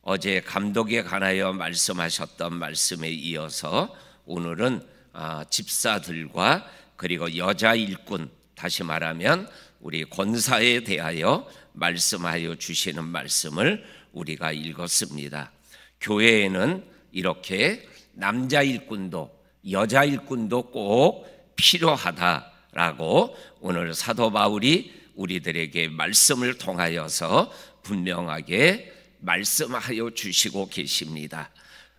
어제 감독에 관하여 말씀하셨던 말씀에 이어서 오늘은 집사들과 그리고 여자 일꾼, 다시 말하면 우리 권사에 대하여 말씀하여 주시는 말씀을 우리가 읽었습니다. 교회에는 이렇게 남자 일꾼도 여자 일꾼도 꼭 필요하다라고 오늘 사도 바울이 우리들에게 말씀을 통하여서 분명하게 말씀하여 주시고 계십니다.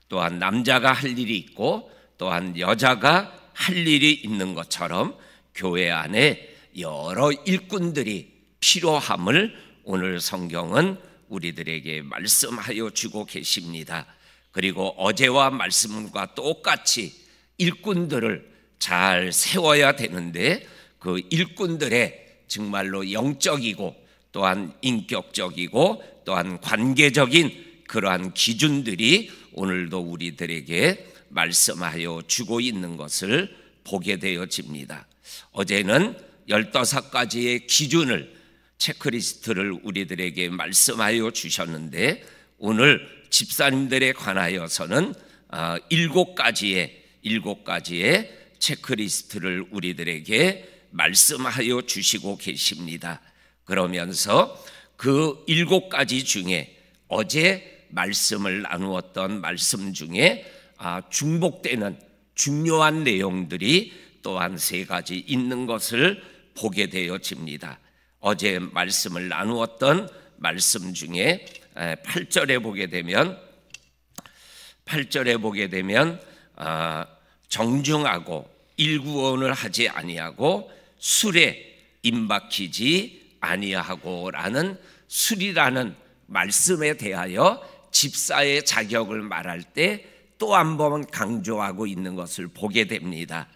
또한 남자가 할 일이 있고 또한 여자가 할 일이 있는 것처럼 교회 안에 여러 일꾼들이 필요함을 오늘 성경은 우리들에게 말씀하여 주고 계십니다. 그리고 어제와 말씀과 똑같이 일꾼들을 잘 세워야 되는데 그 일꾼들의 정말로 영적이고 또한 인격적이고 또한 관계적인 그러한 기준들이 오늘도 우리들에게 말씀하여 주고 있는 것을 보게 되어집니다. 어제는 15가지의 기준을, 체크리스트를 우리들에게 말씀하여 주셨는데 오늘 집사님들에 관하여서는 7가지의 체크리스트를 우리들에게 말씀하여 주시고 계십니다. 그러면서 그 7가지 중에 어제 말씀을 나누었던 말씀 중에 중복되는 중요한 내용들이 또한 3가지 있는 것을 보게 되어집니다. 어제 말씀을 나누었던 말씀 중에 8절에 보게 되면 정중하고 일구원을 하지 아니하고 술에 임박히지 아니하고라는 술이라는 말씀에 대하여 집사의 자격을 말할 때 또 한 번 강조하고 있는 것을 보게 됩니다.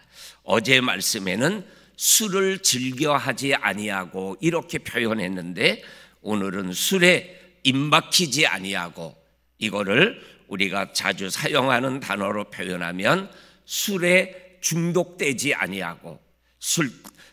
어제 말씀에는 술을 즐겨 하지 아니하고 이렇게 표현했는데 오늘은 술에 임박히지 아니하고, 이거를 우리가 자주 사용하는 단어로 표현하면 술에 중독되지 아니하고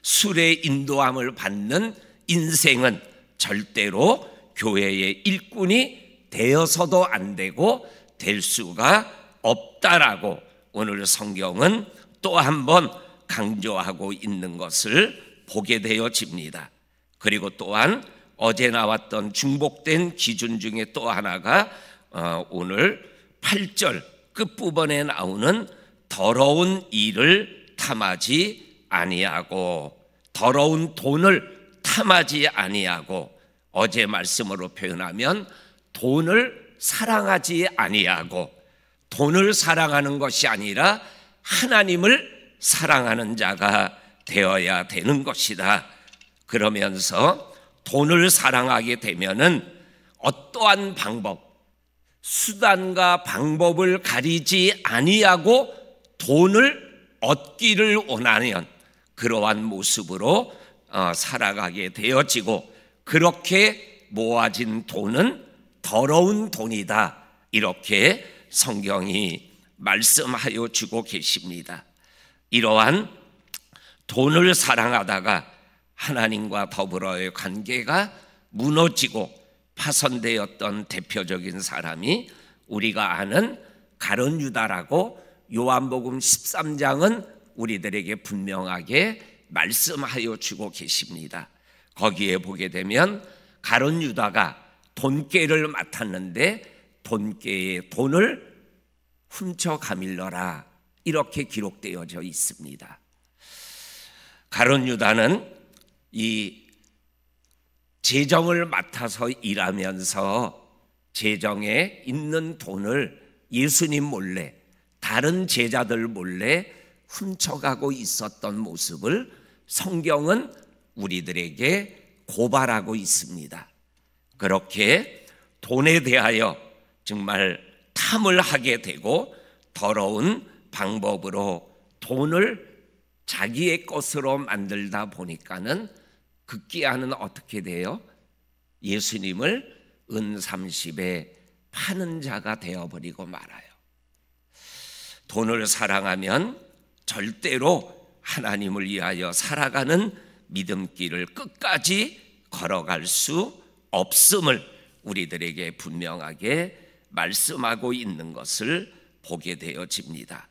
술의 인도함을 받는 인생은 절대로 교회의 일꾼이 되어서도 안 되고 될 수가 없다라고 오늘 성경은 또 한 번 강조하고 있는 것을 보게 되어집니다. 그리고 또한 어제 나왔던 중복된 기준 중에 또 하나가 오늘 8절 끝부분에 나오는 더러운 일을 탐하지 아니하고, 더러운 돈을 탐하지 아니하고, 어제 말씀으로 표현하면 돈을 사랑하지 아니하고, 돈을 사랑하는 것이 아니라 하나님을 사랑하는 자가 되어야 되는 것이다. 그러면서 돈을 사랑하게 되면은 어떠한 방법, 수단과 방법을 가리지 아니하고 돈을 얻기를 원하는 그러한 모습으로 살아가게 되어지고, 그렇게 모아진 돈은 더러운 돈이다, 이렇게 성경이 말씀하여 주고 계십니다. 이러한 돈을 사랑하다가 하나님과 더불어의 관계가 무너지고 파손되었던 대표적인 사람이 우리가 아는 가룟 유다라고 요한복음 13장은 우리들에게 분명하게 말씀하여 주고 계십니다. 거기에 보게 되면 가룟 유다가 돈깨를 맡았는데 돈깨의 돈을 훔쳐 가밀러라, 이렇게 기록되어져 있습니다. 가룟 유다는 이 재정을 맡아서 일하면서 재정에 있는 돈을 예수님 몰래, 다른 제자들 몰래 훔쳐가고 있었던 모습을 성경은 우리들에게 고발하고 있습니다. 그렇게 돈에 대하여 정말 탐을 하게 되고 더러운 방법으로 돈을 자기의 것으로 만들다 보니까는 급기야는 어떻게 돼요? 예수님을 은 30에 파는 자가 되어버리고 말아요. 돈을 사랑하면 절대로 하나님을 위하여 살아가는 믿음길을 끝까지 걸어갈 수 없음을 우리들에게 분명하게 말씀하고 있는 것을 보게 되어집니다.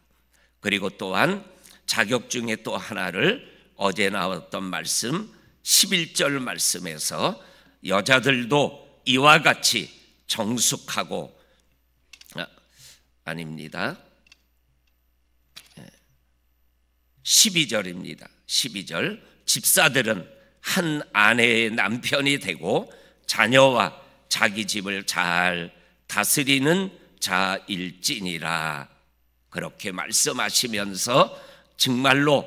그리고 또한 자격 중에 또 하나를 어제 나왔던 말씀 11절 말씀에서 여자들도 이와 같이 정숙하고 아닙니다. 12절입니다. 12절 집사들은 한 아내의 남편이 되고 자녀와 자기 집을 잘 다스리는 자일지니라. 그렇게 말씀하시면서 정말로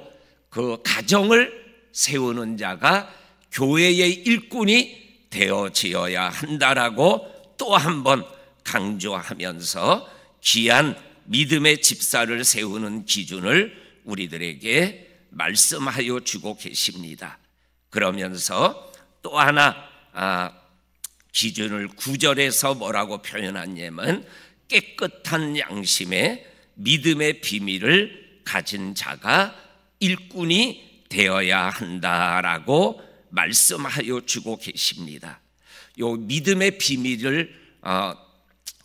그 가정을 세우는 자가 교회의 일꾼이 되어지어야 한다라고 또 한 번 강조하면서 귀한 믿음의 집사를 세우는 기준을 우리들에게 말씀하여 주고 계십니다. 그러면서 또 하나 기준을 9절에서 뭐라고 표현하냐면 깨끗한 양심의 믿음의 비밀을 가진 자가 일꾼이 되어야 한다라고 말씀하여 주고 계십니다. 요 믿음의 비밀을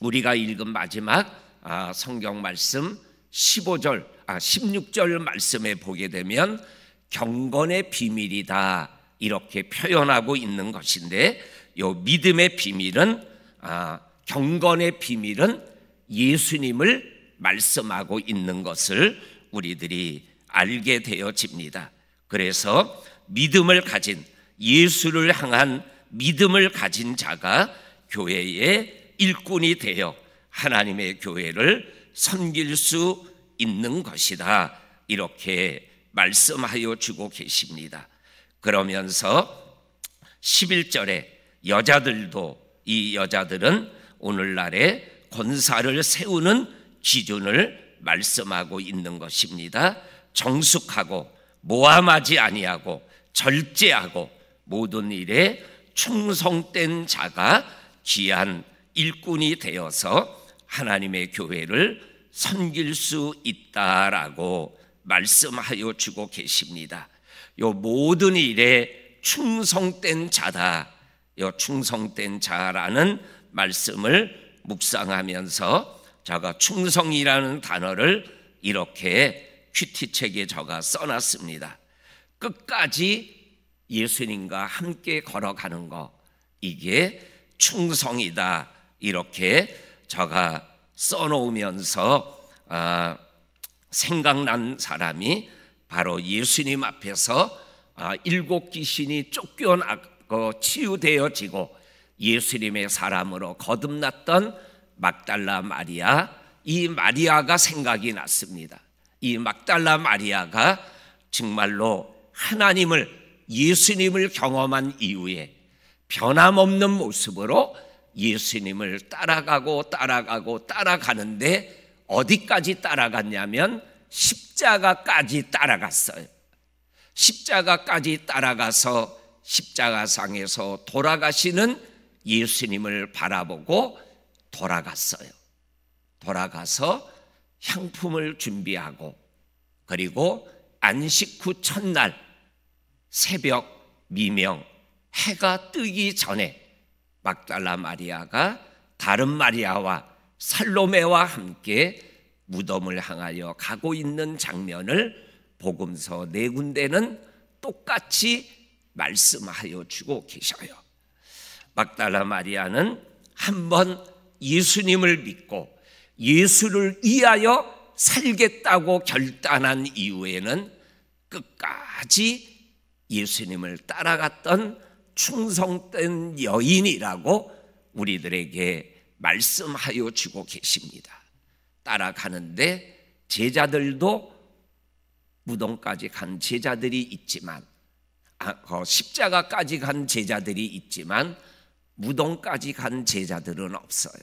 우리가 읽은 마지막 성경 말씀 16절 말씀에 보게 되면 경건의 비밀이다 이렇게 표현하고 있는 것인데, 요 믿음의 비밀은 경건의 비밀은 예수님을 말씀하고 있는 것을 우리들이 알게 되어집니다. 그래서 믿음을 가진, 예수를 향한 믿음을 가진 자가 교회의 일꾼이 되어 하나님의 교회를 섬길 수 있는 것이다 이렇게 말씀하여 주고 계십니다. 그러면서 11절에 이 여자들은 오늘날의 권사를 세우는 기준을 말씀하고 있는 것입니다. 정숙하고 모함하지 아니하고 절제하고 모든 일에 충성된 자가 귀한 일꾼이 되어서 하나님의 교회를 섬길 수 있다라고 말씀하여 주고 계십니다. 요 모든 일에 충성된 자다, 요 충성된 자라는 말씀을 묵상하면서 제가 충성이라는 단어를 이렇게 큐티책에 제가 써놨습니다. 끝까지 예수님과 함께 걸어가는 거, 이게 충성이다 이렇게 제가 써놓으면서 생각난 사람이 바로 예수님 앞에서 7 귀신이 쫓겨나고 치유되어지고 예수님의 사람으로 거듭났던 막달라 마리아, 이 마리아가 생각이 났습니다. 이 막달라 마리아가 정말로 예수님을 경험한 이후에 변함없는 모습으로 예수님을 따라가는데 어디까지 따라갔냐면 십자가까지 따라갔어요. 십자가까지 따라가서 십자가상에서 돌아가시는 예수님을 바라보고 돌아갔어요. 돌아가서 향품을 준비하고, 그리고 안식 후 첫날 새벽 미명 해가 뜨기 전에 막달라 마리아가 다른 마리아와 살로메와 함께 무덤을 향하여 가고 있는 장면을 복음서 4군데는 똑같이 말씀하여 주고 계셔요. 막달라 마리아는 한번 예수님을 믿고 예수를 위하여 살겠다고 결단한 이후에는 끝까지 예수님을 따라갔던 충성된 여인이라고 우리들에게 말씀하여 주고 계십니다. 따라가는데 제자들도 무덤까지 간 제자들이 있지만, 십자가까지 간 제자들이 있지만 무덤까지 간 제자들은 없어요.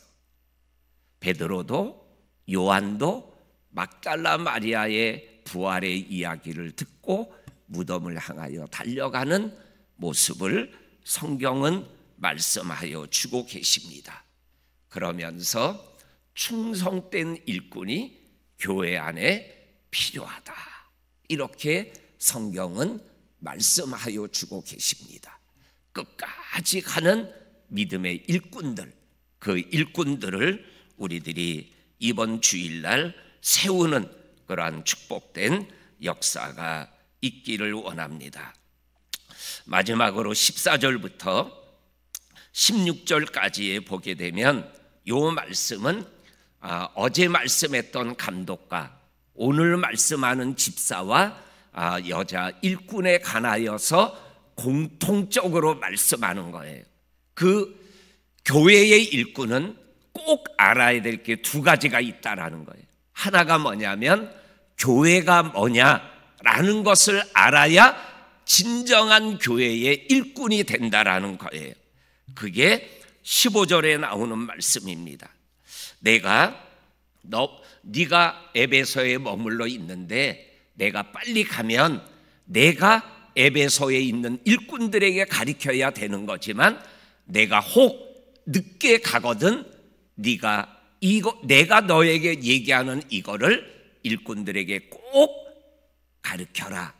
베드로도 요한도 막달라 마리아의 부활의 이야기를 듣고 무덤을 향하여 달려가는 모습을 성경은 말씀하여 주고 계십니다. 그러면서 충성된 일꾼이 교회 안에 필요하다 이렇게 성경은 말씀하여 주고 계십니다. 끝까지 가는 믿음의 일꾼들, 그 일꾼들을 우리들이 이번 주일날 세우는 그러한 축복된 역사가 있기를 원합니다. 마지막으로 14절부터 16절까지에 보게 되면 이 말씀은 어제 말씀했던 감독과 오늘 말씀하는 집사와 여자 일꾼에 관하여서 공통적으로 말씀하는 거예요. 그 교회의 일꾼은 꼭 알아야 될 게 두 가지가 있다라는 거예요. 하나가 뭐냐면 교회가 뭐냐라는 것을 알아야 진정한 교회의 일꾼이 된다라는 거예요. 그게 15절에 나오는 말씀입니다. 네가 에베소에 머물러 있는데 내가 빨리 가면 내가 에베소에 있는 일꾼들에게 가르쳐야 되는 거지만 내가 혹 늦게 가거든 내가 너에게 얘기하는 이거를 일꾼들에게 꼭 가르쳐라.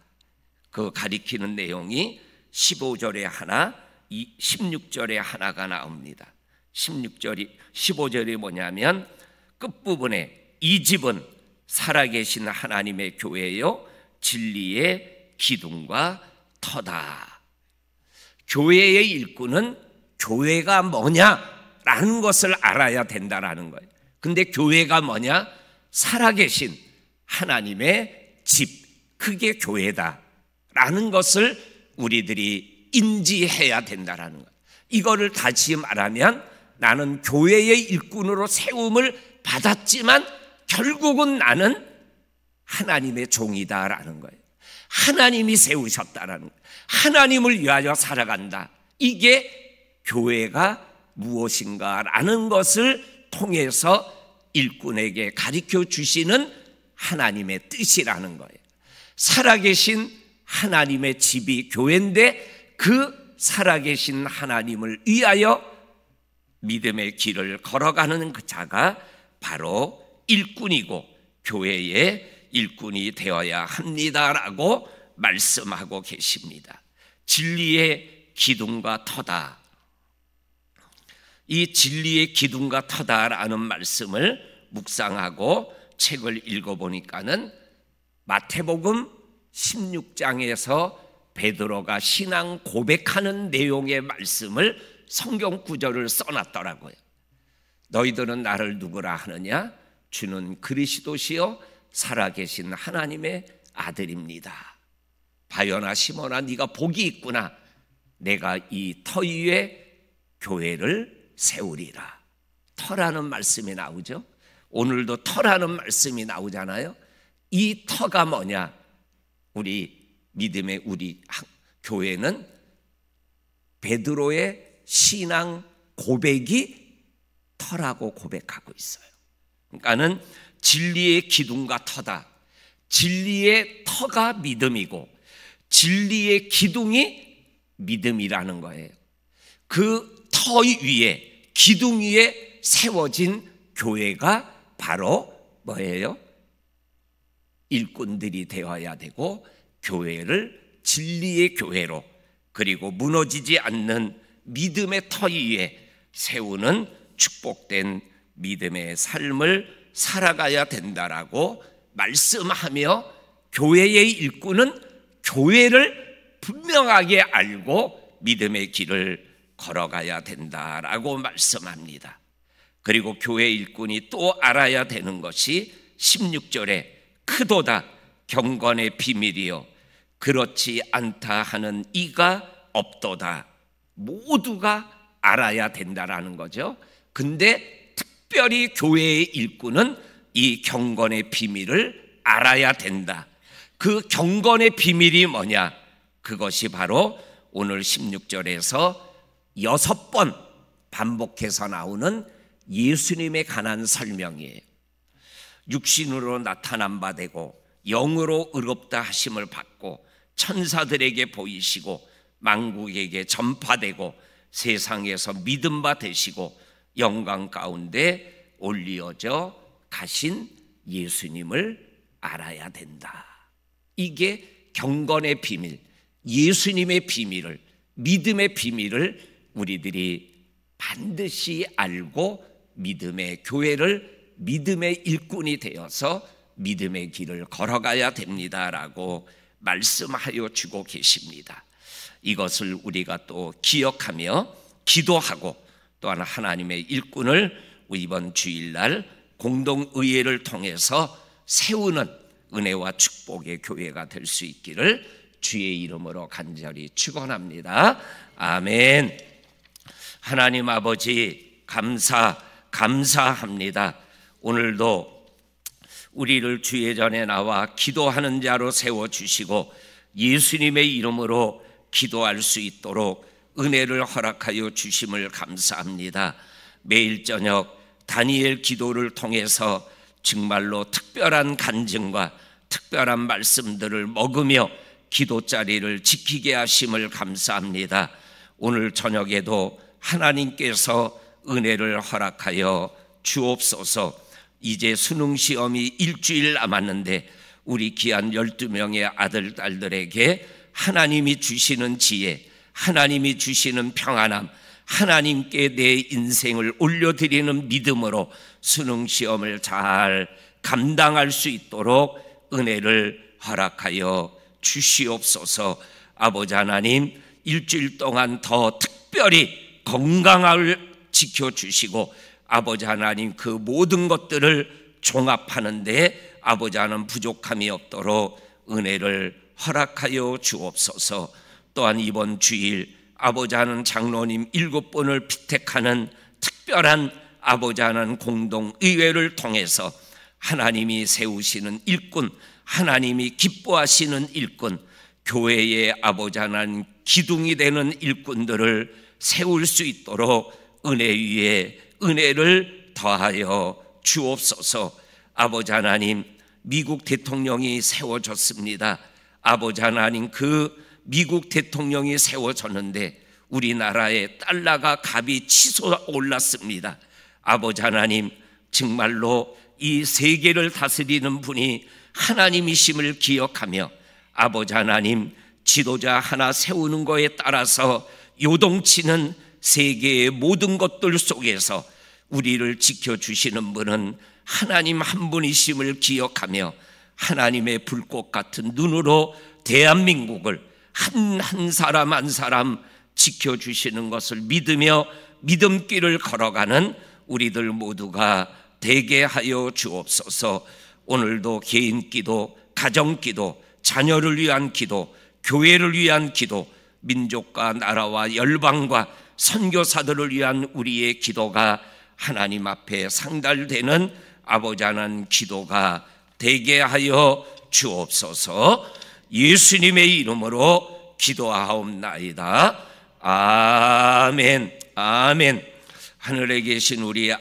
그 가르치는 내용이 15절에 하나, 16절에 하나가 나옵니다. 15절이 뭐냐면 끝부분에 이 집은 살아계신 하나님의 교회요 진리의 기둥과 터다. 교회의 일꾼은 교회가 뭐냐라는 것을 알아야 된다라는 거예요. 근데 교회가 뭐냐? 살아계신 하나님의 집, 그게 교회다라는 것을 우리들이 인지해야 된다라는 거예요. 이거를 다시 말하면 나는 교회의 일꾼으로 세움을 받았지만 결국은 나는 하나님의 종이다라는 거예요. 하나님이 세우셨다라는 거예요. 하나님을 위하여 살아간다. 이게 교회가 무엇인가라는 것을 통해서 일꾼에게 가르쳐 주시는 하나님의 뜻이라는 거예요. 살아계신 하나님의 집이 교회인데 그 살아계신 하나님을 위하여 믿음의 길을 걸어가는 그 자가 바로 일꾼이고 교회의 일꾼이 되어야 합니다라고 말씀하고 계십니다. 진리의 기둥과 터다. 이 진리의 기둥과 터다라는 말씀을 묵상하고 책을 읽어보니까는 마태복음 16장에서 베드로가 신앙 고백하는 내용의 말씀을 성경 구절을 써놨더라고요. 너희들은 나를 누구라 하느냐? 주는 그리스도시요 살아계신 하나님의 아들입니다. 바요나 시몬아 네가 복이 있구나. 내가 이 터 위에 교회를 세우리라. 터라는 말씀이 나오죠. 오늘도 터라는 말씀이 나오잖아요. 이 터가 뭐냐? 우리 믿음의 우리 교회는 베드로의 신앙 고백이 터라고 고백하고 있어요. 그러니까는 진리의 기둥과 터다. 진리의 터가 믿음이고 진리의 기둥이 믿음이라는 거예요. 그 터 위에 기둥 위에 세워진 교회가 바로 뭐예요? 일꾼들이 되어야 되고 교회를 진리의 교회로 그리고 무너지지 않는 믿음의 터 위에 세우는 축복된 믿음의 삶을 살아가야 된다라고 말씀하며 교회의 일꾼은 교회를 분명하게 알고 믿음의 길을 걸어가야 된다라고 말씀합니다. 그리고 교회 일꾼이 또 알아야 되는 것이 16절에 크도다 경건의 비밀이요 그렇지 않다 하는 이가 없도다. 모두가 알아야 된다라는 거죠. 근데 특별히 교회의 일꾼은 이 경건의 비밀을 알아야 된다. 그 경건의 비밀이 뭐냐? 그것이 바로 오늘 16절에서 6번 반복해서 나오는 예수님에 관한 설명이에요. 육신으로 나타난 바 되고 영으로 의롭다 하심을 받고 천사들에게 보이시고 만국에게 전파되고 세상에서 믿음 바 되시고 영광 가운데 올리어져 가신 예수님을 알아야 된다. 이게 경건의 비밀, 예수님의 비밀을, 믿음의 비밀을 우리들이 반드시 알고 믿음의 교회를 믿음의 일꾼이 되어서 믿음의 길을 걸어가야 됩니다라고 말씀하여 주고 계십니다. 이것을 우리가 또 기억하며 기도하고 또한 하나님의 일꾼을 이번 주일날 공동의회를 통해서 세우는 은혜와 축복의 교회가 될 수 있기를 주의 이름으로 간절히 축원합니다. 아멘. 하나님 아버지 감사합니다. 오늘도 우리를 주의 전에 나와 기도하는 자로 세워주시고 예수님의 이름으로 기도할 수 있도록 은혜를 허락하여 주심을 감사합니다. 매일 저녁 다니엘 기도를 통해서 정말로 특별한 간증과 특별한 말씀들을 먹으며 기도 자리를 지키게 하심을 감사합니다. 오늘 저녁에도 하나님께서 은혜를 허락하여 주옵소서. 이제 수능 시험이 일주일 남았는데 우리 귀한 12명의 아들 딸들에게 하나님이 주시는 지혜, 하나님이 주시는 평안함, 하나님께 내 인생을 올려드리는 믿음으로 수능 시험을 잘 감당할 수 있도록 은혜를 허락하여 주시옵소서. 아버지 하나님, 일주일 동안 더 특별히 건강을 지켜주시고 아버지 하나님 그 모든 것들을 종합하는데 아버지 하나님 부족함이 없도록 은혜를 허락하여 주옵소서. 또한 이번 주일 아버지 하나님 장로님 7분을 피택하는 특별한 아버지 하나님 공동의회를 통해서 하나님이 세우시는 일꾼, 하나님이 기뻐하시는 일꾼, 교회의 아버지 하나님 기둥이 되는 일꾼들을 세울 수 있도록 은혜 위에 은혜를 더하여 주옵소서. 아버지 하나님, 미국 대통령이 세워졌습니다. 아버지 하나님, 그 미국 대통령이 세워졌는데 우리나라의 달러가 값이 치솟아 올랐습니다. 아버지 하나님, 정말로 이 세계를 다스리는 분이 하나님이심을 기억하며 아버지 하나님, 지도자 하나 세우는 것에 따라서 요동치는 세계의 모든 것들 속에서 우리를 지켜주시는 분은 하나님 한 분이심을 기억하며 하나님의 불꽃 같은 눈으로 대한민국을 한 사람 한 사람 지켜주시는 것을 믿으며 믿음길을 걸어가는 우리들 모두가 되게 하여 주옵소서. 오늘도 개인 기도, 가정 기도, 자녀를 위한 기도, 교회를 위한 기도, 민족과 나라와 열방과 선교사들을 위한 우리의 기도가 하나님 앞에 상달되는 아버지 하나님 기도가 되게 하여 주옵소서. 예수님의 이름으로 기도하옵나이다. 아멘. 아멘. 하늘에 계신 우리